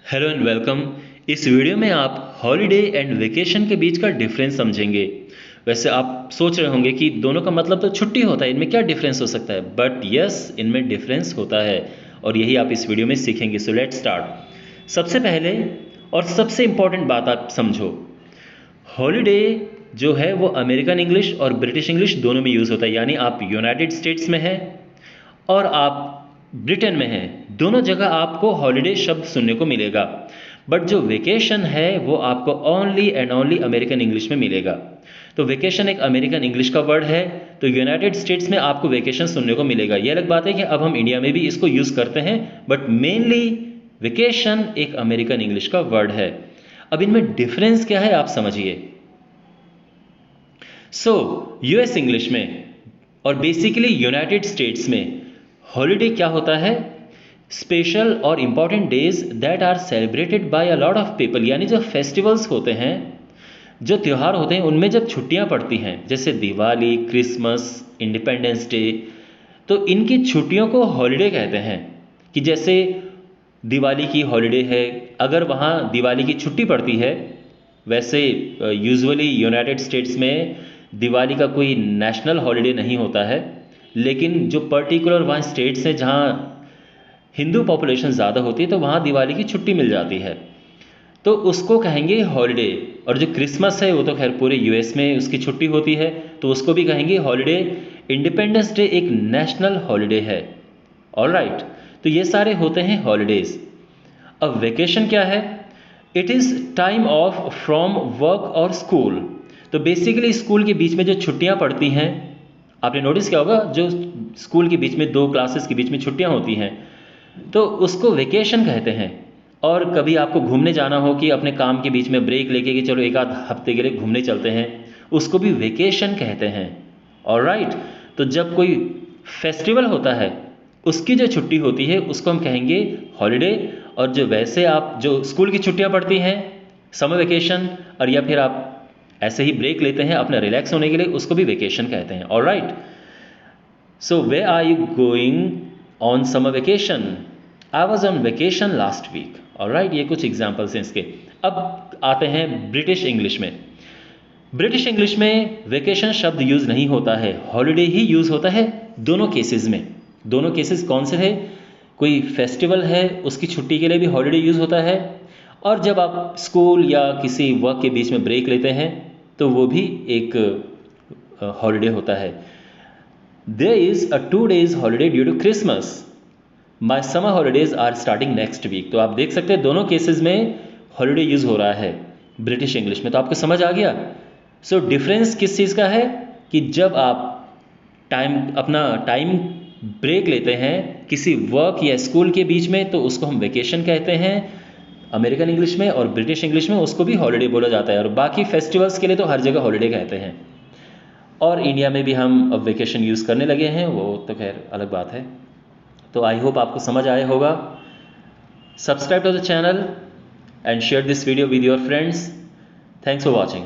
Hello and welcome. इस video में आप हॉलीडे एंड वेकेशन के बीच का डिफरेंस समझेंगे। वैसे आप सोच रहे होंगे कि दोनों का मतलब तो छुट्टी होता है, इनमें क्या डिफरेंस हो सकता है, बट यस, इनमें डिफरेंस होता है और यही आप इस वीडियो में सीखेंगे। So let's start. सबसे पहले और सबसे इम्पॉर्टेंट बात आप समझो, हॉलीडे जो है वो अमेरिकन इंग्लिश और ब्रिटिश इंग्लिश दोनों में यूज़ होता है। यानी आप यूनाइटेड स्टेट्स में हैं और आप ब्रिटेन में हैं, दोनों जगह आपको हॉलीडे शब्द सुनने को मिलेगा। बट जो वेकेशन है वो आपको only and only American English में मिलेगा। तो वेकेशन एक अमेरिकन इंग्लिश का वर्ड है, तो यूनाइटेड स्टेट्स में आपको वेकेशन सुनने को मिलेगा। ये अलग बात है कि अब हम इंडिया में भी इसको यूज़ करते हैं, बट मेनली वेकेशन एक अमेरिकन इंग्लिश का वर्ड है। अब इनमें डिफरेंस क्या है आप समझिए। सो यूएस इंग्लिश में और बेसिकली यूनाइटेड स्टेट्स में हॉलीडे क्या होता है? स्पेशल और important days that are celebrated by a lot of people. यानी जो फेस्टिवल्स होते हैं, जो त्यौहार होते हैं, उनमें जब छुट्टियां पड़ती हैं, जैसे दिवाली, क्रिसमस, इंडिपेंडेंस डे, तो इनकी छुट्टियों को हॉलीडे कहते हैं। कि जैसे दिवाली की हॉलीडे है, अगर वहाँ दिवाली की छुट्टी पड़ती है, वैसे यूजुअली यूनाइटेड स्टेट्स में दिवाली का कोई नेशनल हॉलीडे नहीं होता है, लेकिन जो पर्टिकुलर वहाँ स्टेट्स हैं जहाँ हिंदू पॉपुलेशन ज़्यादा होती है, तो वहाँ दिवाली की छुट्टी मिल जाती है, तो उसको कहेंगे हॉलीडे। और जो क्रिसमस है वो तो खैर पूरे यूएस में उसकी छुट्टी होती है, तो उसको भी कहेंगे हॉलीडे। इंडिपेंडेंस डे एक नेशनल हॉलीडे है। ऑलराइट, तो ये सारे होते हैं हॉलीडेज। अब वेकेशन क्या है? It is time of from work और स्कूल। तो बेसिकली स्कूल के बीच में जो छुट्टियां पड़ती हैं, आपने नोटिस किया होगा, जो स्कूल के बीच में दो क्लासेस के बीच में छुट्टियां होती हैं, तो उसको वेकेशन कहते हैं। और कभी आपको घूमने जाना हो कि अपने काम के बीच में ब्रेक लेके कि चलो एक आध हफ्ते के लिए घूमने चलते हैं, उसको भी वेकेशन कहते हैं। ऑलराइट, तो जब कोई फेस्टिवल होता है उसकी जो छुट्टी होती है उसको हम कहेंगे हॉलीडे। और जो वैसे आप जो स्कूल की छुट्टियां पड़ती हैं, समर वेकेशन, और या फिर आप ऐसे ही ब्रेक लेते हैं अपना रिलैक्स होने के लिए, उसको भी वेकेशन कहते हैं। Alright, so where are you going on summer vacation? I was on vacation last week. Alright, ये कुछ एग्जाम्पल्स हैं इसके। अब आते हैं ब्रिटिश इंग्लिश में। ब्रिटिश इंग्लिश में वेकेशन शब्द यूज़ नहीं होता है, हॉलीडे ही यूज़ होता है दोनों केसेस में। दोनों केसेस कौन से हैं? कोई फेस्टिवल है उसकी छुट्टी के लिए भी हॉलीडे यूज़ होता है, और जब आप स्कूल या किसी वर्क के बीच में ब्रेक लेते हैं तो वो भी एक हॉलीडे होता है। There is a 2 days holiday due to Christmas. My summer holidays are starting next week. तो आप देख सकते हैं दोनों केसेस में हॉलीडे यूज़ हो रहा है ब्रिटिश इंग्लिश में। तो आपको समझ आ गया। सो डिफरेंस किस चीज़ का है कि जब आप अपना टाइम ब्रेक लेते हैं किसी वर्क या स्कूल के बीच में, तो उसको हम वेकेशन कहते हैं अमेरिकन इंग्लिश में, और ब्रिटिश इंग्लिश में उसको भी हॉलीडे बोला जाता है। और बाकी फेस्टिवल्स के लिए तो हर जगह हॉलीडे कहते हैं। और इंडिया में भी हम अब वेकेशन यूज़ करने लगे हैं, वो तो खैर अलग बात है। तो आई होप आपको समझ आया होगा। Subscribe to the channel and share this video with your friends. Thanks for watching.